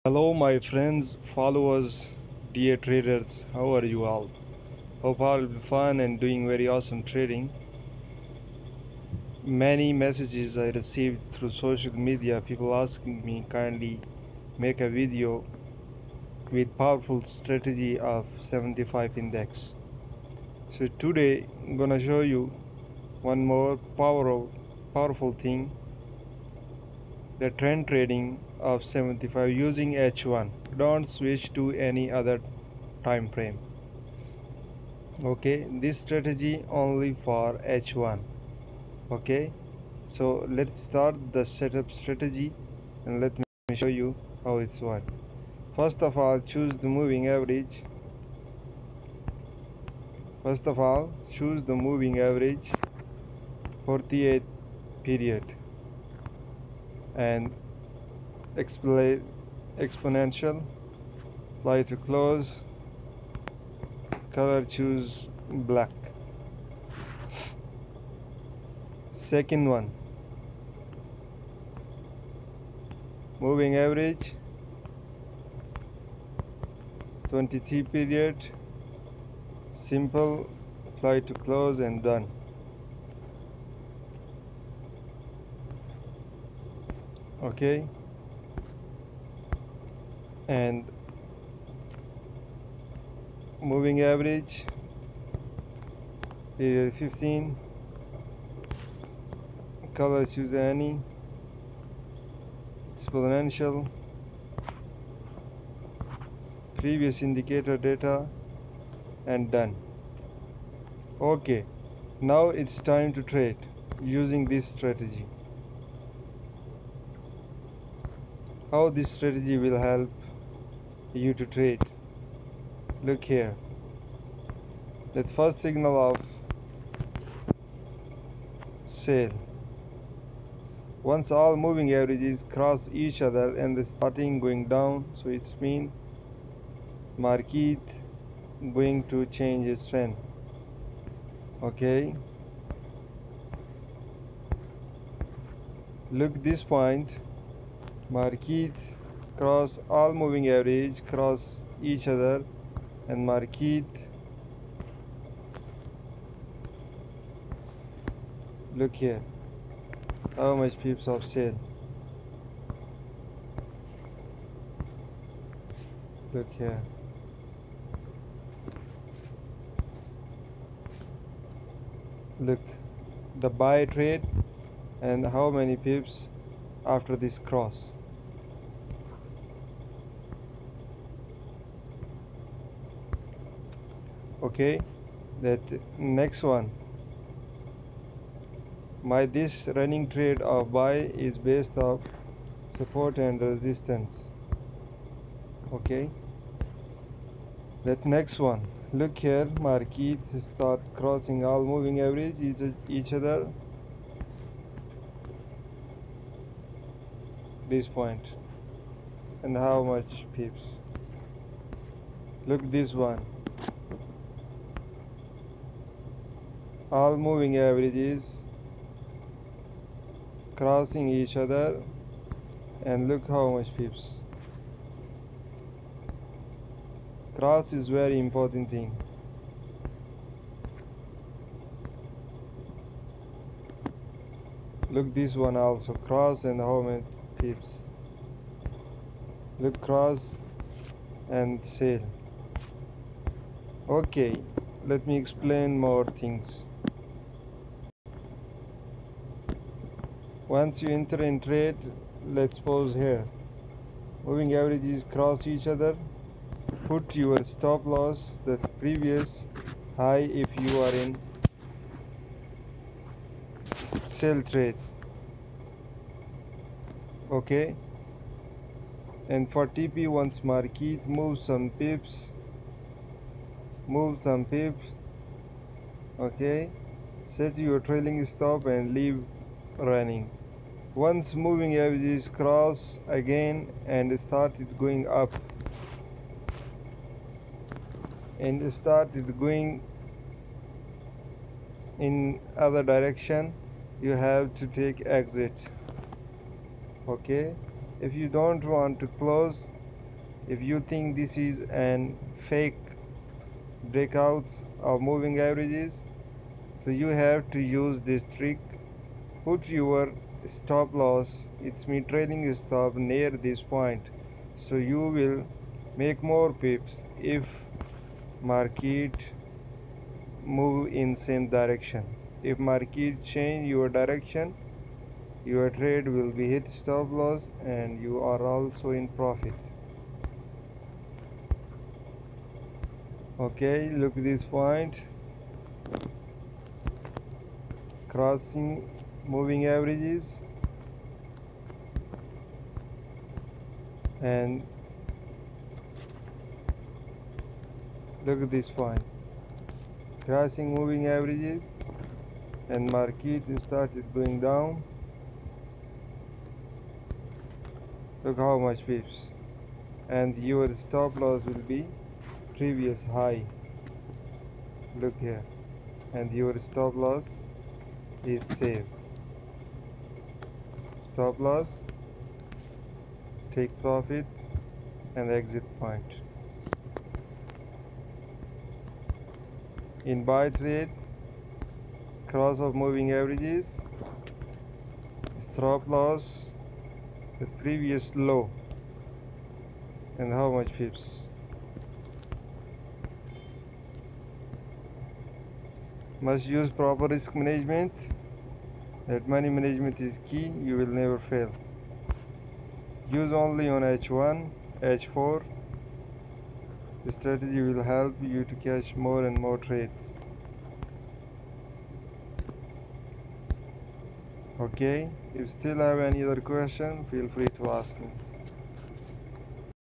Hello, my friends, followers, dear traders. How are you all? Hope all will be fun and doing very awesome trading. Many messages I received through social media, people asking me kindly make a video with powerful strategy of 75 index. So today I'm gonna show you one more powerful thing, the trend trading of 75 using H1. Don't switch to any other time frame. Okay, this strategy only for H1. Okay, so let's start the setup strategy and let me show you how it's work. First of all, choose the moving average. 48 period and exponential. Apply to close. Color choose black. Second one, moving average 23 period, simple, apply to close and done. Okay, and moving average period 15, color choose any, exponential, previous indicator data, and done. Okay, now it's time to trade using this strategy. How this strategy will help you to trade? Look here, that first signal of sale. Once all moving averages cross each other and they starting going down, so it's mean market going to change its trend. Okay, look this point, market cross all moving average cross each other and market look here how much pips of sale. Look here, look the buy trade and how many pips after this cross. Okay, that next one, my this running trade of buy is based off support and resistance. Okay, that next one, look here, market start crossing all moving average each other this point and how much pips. Look this one, all moving averages crossing each other and look how much pips. Cross is very important thing. Look this one also, cross and how many pips. Look cross and sale. Okay, let me explain more things. Once you enter in trade, let's pause here. Moving averages cross each other. Put your stop loss the previous high if you are in sell trade. Okay, and for TP, once market move some pips, okay, set your trailing stop and leave running. Once moving averages cross again and started going up and started going in other direction, you have to take exit. Okay, if you don't want to close, If you think this is an fake breakout of moving averages, so you have to use this trick. Put your stop loss, it's me trailing stop, near this point, so you will make more pips if market move in same direction. If market change your direction, your trade will be hit stop loss and you are also in profit. Okay, look at this point, crossing moving averages, and look at this point, crossing moving averages, and market started going down. Look how much pips, and your stop loss will be previous high. Look here, and your stop loss is saved. Stop loss, take profit, and exit point. In buy trade, cross of moving averages, stop loss, the previous low, and how much pips. Must use proper risk management. That money management is key, you will never fail. Use only on H1, H4. The strategy will help you to catch more and more trades. Okay, if you still have any other question, feel free to ask me.